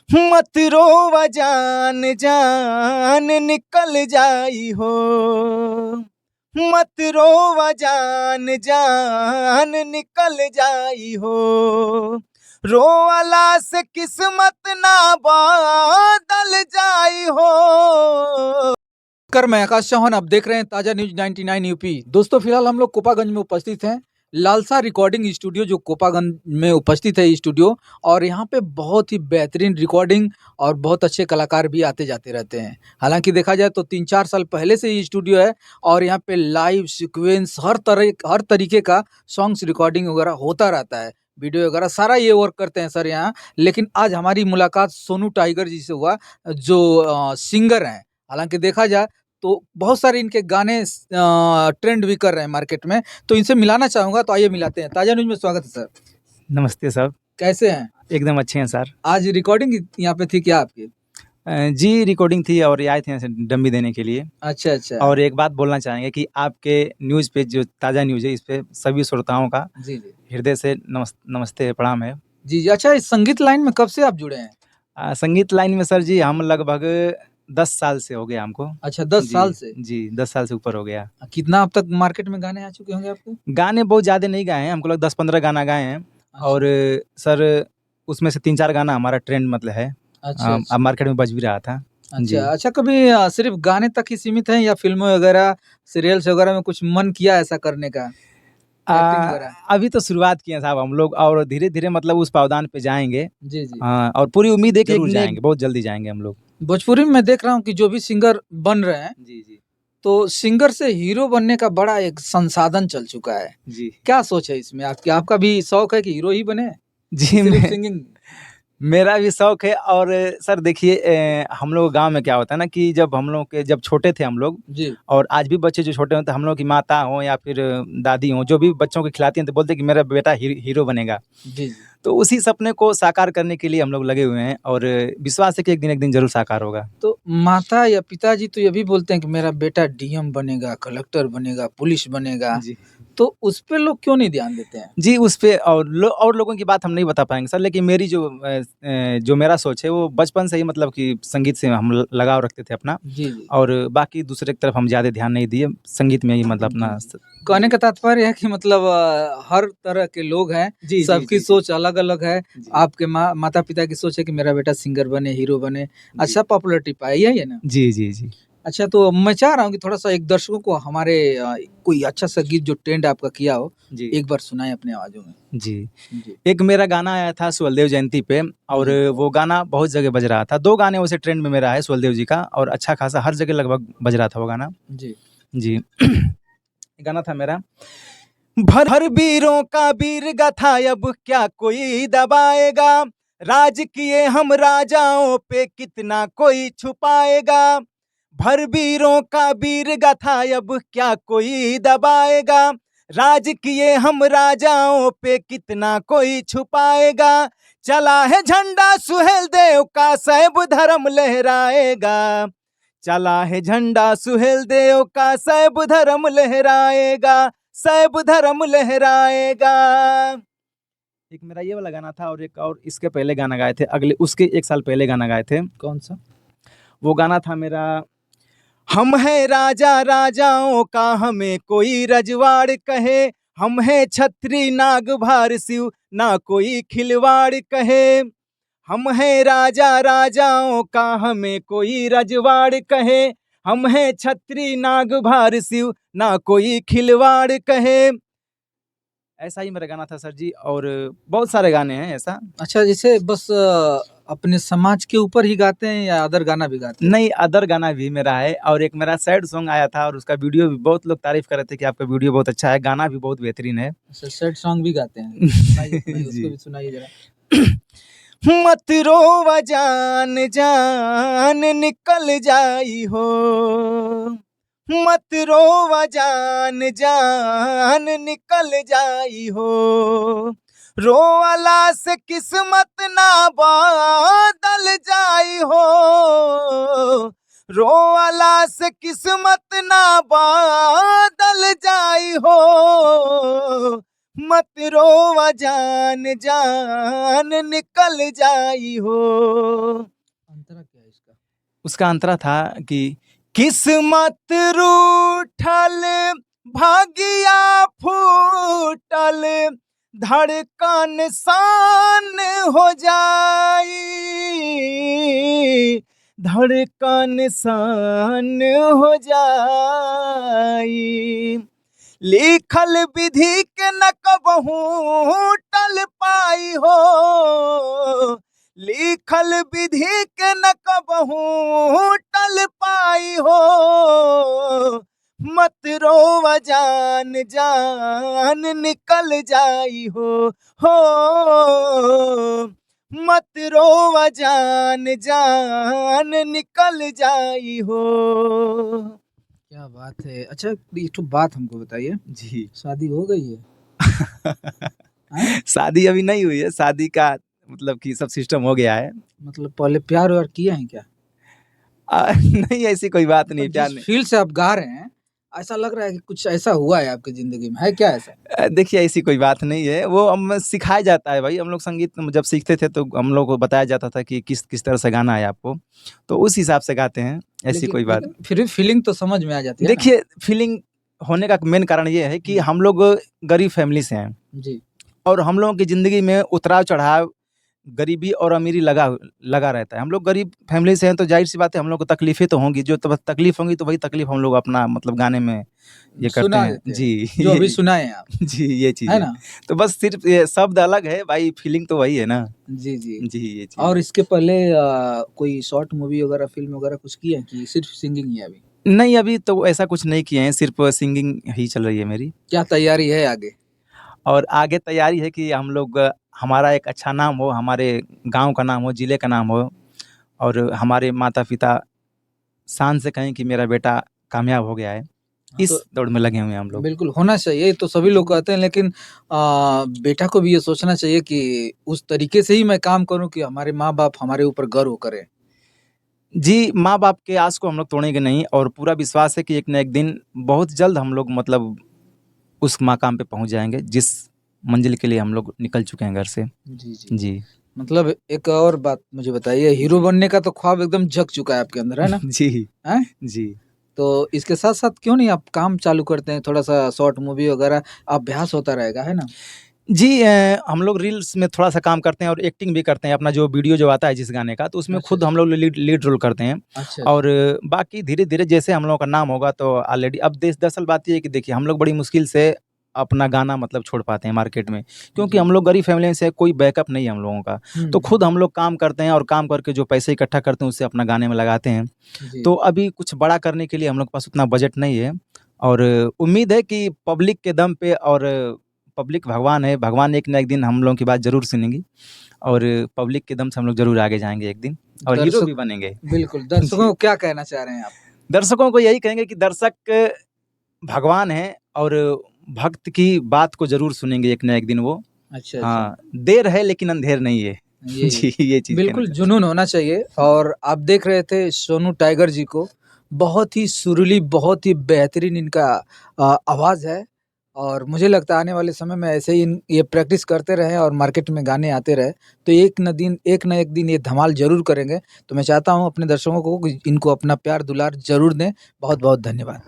मत रोवा जान जान निकल जाई हो। मत रोवा जान जान निकल जाई हो। रोअला से किस्मत ना बदल जाई हो। मैं आकाश चौहान, आप देख रहे हैं ताजा न्यूज 99 यूपी। दोस्तों, फिलहाल हम लोग कोपागंज में उपस्थित हैं। लालसा रिकॉर्डिंग स्टूडियो जो कोपागंज में उपस्थित है स्टूडियो, और यहाँ पे बहुत ही बेहतरीन रिकॉर्डिंग और बहुत अच्छे कलाकार भी आते जाते रहते हैं। हालांकि देखा जाए तो 3-4 साल पहले से ये स्टूडियो है और यहाँ पे लाइव सीक्वेंस हर तरीके का सॉन्ग्स रिकॉर्डिंग वगैरह होता रहता है। वीडियो वगैरह सारा ये वर्क करते हैं सर यहाँ। लेकिन आज हमारी मुलाकात सोनू टाइगर जी से हुआ, जो सिंगर हैं। हालांकि देखा जाए तो बहुत सारे इनके गाने ट्रेंड भी कर रहे हैं मार्केट में, तो इनसे मिलाना चाहूंगा। तो आइए मिलाते हैं। ताजा न्यूज में स्वागत है सर। नमस्ते सर। कैसे हैं? एकदम अच्छे हैं सर। आज रिकॉर्डिंग यहाँ पे थी क्या आपकी? जी, रिकॉर्डिंग थी और ये आए थे ऐसे डम्मी देने के लिए। अच्छा अच्छा। और एक बात बोलना चाहेंगे कि आपके न्यूज़ पे जो ताज़ा न्यूज़ है, इस पे सभी श्रोताओं का जी जी हृदय से नमस्ते प्रणाम है। जी जी। अच्छा, इस संगीत लाइन में कब से आप जुड़े हैं? संगीत लाइन में सर जी हम लगभग 10 साल से हो गया हमको। अच्छा, 10 साल से। जी 10 साल से ऊपर हो गया। कितना अब तक मार्केट में गाने आ चुके होंगे आपके? गाने बहुत ज़्यादा नहीं गाए हैं, हमको लग 10-15 गाना गाए हैं। और सर उसमें से 3-4 गाना हमारा ट्रेंड मतलब है। अच्छा अब अच्छा मार्केट में बज भी रहा था। जी। अच्छा। अच्छा, कभी सिर्फ गाने तक ही सीमित है या फिल्मों वगैरह सीरियल्स वगैरह में कुछ मन किया ऐसा करने का, एक्टिंग वगैरह? अभी तो शुरुआत किए हैं साहब हम लोग, और धीरे-धीरे मतलब उस पावदान पे जाएँगे। जी जी। और पूरी उम्मीद है कि ज़रूर एक जाएँगे, बहुत जल्दी जाएँगे हम लोग। भोजपुरी में मैं देख रहा हूँ कि जो भी सिंगर बन रहे हैं, जी, जी। तो सिंगर से हीरो बनने का बड़ा एक संसाधन चल चुका है। जी। क्या सोच है इसमें आपकी? आपका भी शौक है कि हीरो ही बने? जी, सिर्फ सिंगिंग? मेरा भी शौक है। और सर देखिए, हम लोग गाँव में क्या होता है ना कि जब छोटे थे हम लोग, जी। और आज भी बच्चे जो छोटे होते हैं, हम लोग की माता हो या फिर दादी हो, जो भी बच्चों को खिलाती हैं तो बोलते हैं कि मेरा बेटा हीरो बनेगा। जी, जी। तो उसी सपने को साकार करने के लिए हम लोग लगे हुए हैं, और विश्वास है कि एक दिन ज़रूर साकार होगा। तो माता या पिताजी तो ये भी बोलते हैं कि मेरा बेटा डीएम बनेगा, कलेक्टर बनेगा, पुलिस बनेगा, जी। तो उस पे लोग क्यों नहीं ध्यान देते हैं? जी, उस पे और लोगों की बात हम नहीं बता पाएँगे सर, लेकिन मेरी जो मेरा सोच है वो बचपन से ही मतलब कि संगीत से हम लगाव रखते थे अपना। जी, जी। और बाकी दूसरे की तरफ हम ज़्यादा ध्यान नहीं दिए, संगीत में ही मतलब जी, अपना जी। कहने का तात्पर्य है कि मतलब हर तरह के लोग हैं, जी, जी, सबकी जी, सोच अलग-अलग है। जी। आपके माता-पिता की सोच है कि मेरा बेटा सिंगर बने, हीरो बने, जी। अच्छा पॉपुलैरिटी पाए, यही है ना? जी, जी, जी। अच्छा, तो मैं चाह रहा हूँ कि थोड़ा-सा एक दर्शकों को हमारे कोई अच्छा-सा गीत जो ट्रेंड आपका किया हो, जी। एक बार सुनाएँ अपनी आवाज़ों में। जी। जी। एक मेरा गाना आया था सुहलदेव जयंती पे, और जी। वो गाना बहुत जगह बज रहा था। 2 गाने वैसे ट्रेंड में मेरा है सुहलदेव जी का, और अच्छा खासा हर जगह लगभग बज रहा था वो गाना। जी। जी। गाना था मेरा, भर भर वीरों का वीर गाथा अब क्या कोई दबाएगा, राज किए हम राजाओं पे कितना कोई छुपाएगा। भर वीरों का वीर गाथा अब क्या कोई दबाएगा, राज किए हम राजाओं पे कितना कोई छुपाएगा। चला है झंडा सुहेल देव का सैब धर्म लहराएगा, चला है झंडा सुहेल देव का सैब धर्म लहराएगा, सैब धर्म लहराएगा। एक मेरा ये वाला गाना था, और एक और इसके पहले गाना गाए थे, उसके 1 साल पहले गाना गाए थे। कौन सा? वो गाना था मेरा, हम हैं राजा राजाओं का हमें कोई रजवाड़ कहे, हम हैं छत्री नाग भार शिव ना कोई खिलवाड़ कहे। हम हैं राजा राजाओं का हमें कोई रजवाड़ कहे, हम हैं छत्री नाग भार शिव ना कोई खिलवाड़ कहे। ऐसा ही मेरा गाना था सर जी, और बहुत सारे गाने हैं ऐसा। अच्छा, जैसे बस अपने समाज के ऊपर ही गाते हैं या अदर गाना भी गाते हैं? नहीं, अदर गाना भी मेरा है, और एक मेरा सैड सॉन्ग आया था, और उसका वीडियो भी बहुत लोग तारीफ़ कर रहे थे कि आपका वीडियो बहुत अच्छा है, गाना भी बहुत बेहतरीन है। अच्छा, सैड सॉन्ग भी गाते हैं? सुनाइए, सुनाइए, उसको जी। भी सुनाइए ज़रा। मत रोवा जान जान निकल जाई हो, मत रोवा जान जान निकल जाई हो। रोअला से किस्मत ना बदल जाई हो, रोअला से किस्मत ना बदल जाई हो। मत रोवा जान जान निकल जाई हो। अंतरा क्या है इसका? उसका अंतरा था कि किस्मत रूठल भागिया फूटल धड़कन सान हो जाई, धड़कन सान हो जाई। लिखल विधि के न कबहू टल पाई हो, लिखल विधि के न कबहू टल पाई हो। मत रोवा जान जान निकल जाई हो मत रोवा जान जान निकल जाई हो। क्या बात है। अच्छा एक तो बात हमको बताइए, जी शादी हो गई है? हैं? शादी अभी नहीं हुई है, शादी का मतलब कि सब सिस्टम हो गया है। मतलब पहले प्यार व्यार किए हैं क्या? नहीं ऐसी कोई बात नहीं, मतलब प्यार जिस नहीं। फील्ड से आप गा रहे हैं, ऐसा लग रहा है कि कुछ ऐसा हुआ है आपकी ज़िंदगी में, है क्या ऐसा? देखिए ऐसी कोई बात नहीं है, वो हम सिखाया जाता है भाई। हम लोग संगीत जब सीखते थे तो हम लोग को बताया जाता था कि किस तरह से गाना है आपको, तो उस हिसाब से गाते हैं, ऐसी लेकिन कोई बात। लेकिन फिर भी फीलिंग तो समझ में आ जाती है ना? देखिए फीलिंग होने का मेन कारण ये है कि हम लोग गरीब फैमिली से हैं जी, और हम लोगों की ज़िंदगी में उतराव-चढ़ाव, गरीबी और अमीरी लगा लगा रहता है। हम लोग गरीब फैमिली से हैं तो ज़ाहिर-सी बात है हम लोग को तकलीफ़ें तो होंगी, जो तब तकलीफ़ होंगी तो वही तकलीफ़ हम लोग अपना मतलब गाने में ये करते सुना हैं। देते हैं, जी, जो अभी ये सुनाए हैं आप, जी, ये चीज़ है है। ना? तो बस सिर्फ़ ये शब्द अलग है भाई, फीलिंग तो वही है ना। जी, जी। जी, ये चीज़ और है। इसके पहले कोई शॉर्ट मूवी वगैरह, फ़िल्म वगैरह कुछ किए हैं कि सिर्फ़ सिंगिंग ही है अभी? नहीं, अभी तो ऐसा कुछ नहीं किए हैं, सिर्फ़ सिंगिंग ही चल रही है मेरी। क्या तैयारी है आगे? और आगे तैयारी है कि हम लोग हमारा एक अच्छा नाम हो, हमारे गाँव का नाम हो, ज़िले का नाम हो और हमारे माता-पिता शान से कहें कि मेरा बेटा कामयाब हो गया है। हाँ, तो इस दौड़ में लगे हुए हैं हम लोग। बिल्कुल होना चाहिए, ये तो सभी लोग कहते हैं, लेकिन बेटा को भी ये सोचना चाहिए कि उस तरीके से ही मैं काम करूँ कि हमारे माँ-बाप हमारे ऊपर गर्व करें। जी, माँ-बाप के आस को हम लोग तोड़ेंगे नहीं और पूरा विश्वास है कि एक ना एक दिन बहुत जल्द हम लोग मतलब उस मकाम पे पहुँच जाएँगे, जिस मंज़िल के लिए हम लोग निकल चुके हैं घर से। जी, जी। जी। मतलब एक और बात मुझे बताइए, हीरो जी। बनने का तो ख्वाब एकदम जग चुका है आपके अंदर, है ना? जी, हैं? जी। तो इसके साथ-साथ क्यों नहीं आप काम चालू करते हैं, थोड़ा-सा शॉर्ट मूवी वगैरह, अभ्यास होता रहेगा, है ना? जी हम लोग रील्स में थोड़ा-सा काम करते हैं और एक्टिंग भी करते हैं। अपना जो वीडियो जो आता है जिस गाने का, तो उसमें अच्छा, खुद अच्छा। हम लोग लीड लीड रोल करते हैं। अच्छा, और अच्छा। बाकी धीरे-धीरे जैसे हम लोगों का नाम होगा तो ऑलरेडी अब दरअसल बात ये है कि देखिए हम लोग बड़ी मुश्किल से अपना गाना मतलब छोड़ पाते हैं मार्केट में। क्योंकि जी। हम लोग गरीब फैमिली से कोई बैकअप नहीं है हम लोगों का। हुँ, तो हुँ। खुद हम लोग काम करते हैं और काम करके जो पैसे इकट्ठा करते हैं उससे अपना गाने में लगाते हैं। जी। तो अभी कुछ बड़ा करने के लिए हम लोग के पास उतना बजट नहीं है और उम्मीद है कि पब्लिक के दम पे और पब्लिक भगवान है, भगवान एक ना एक दिन हम लोगों की बात ज़रूर सुनेंगी और पब्लिक के दम से हम लोग ज़रूर आगे जाएँगे एक दिन और हीरो दर्शक भी बनेंगे। बिल्कुल, दर्शकों जी। को क्या कहना चाह रहे हैं आप? दर्शकों को यही कहेंगे कि दर्शक भगवान हैं और भक्त की बात को ज़रूर सुनेंगे एक ना एक दिन वो। अच्छा, अच्छा। हाँ, देर है लेकिन अंधेर नहीं है। ये जी, ये चीज़ कहना बिल्कुल चाहता जुनून होना चाहिए। हूँ। जी। और आप देख रहे थे सोनू टाइगर जी को, बहुत ही सुरीली, बहुत ही बेहतरीन इनका आवाज़ है और मुझे लगता है आने वाले समय में ऐसे ही ये प्रैक्टिस करते रहें और मार्केट में गाने आते रहे, तो एक ना एक दिन ये धमाल ज़रूर करेंगे। तो मैं चाहता हूँ अपने दर्शकों को कि इनको अपना प्यार दुलार ज़रूर दें। बहुत-बहुत धन्यवाद।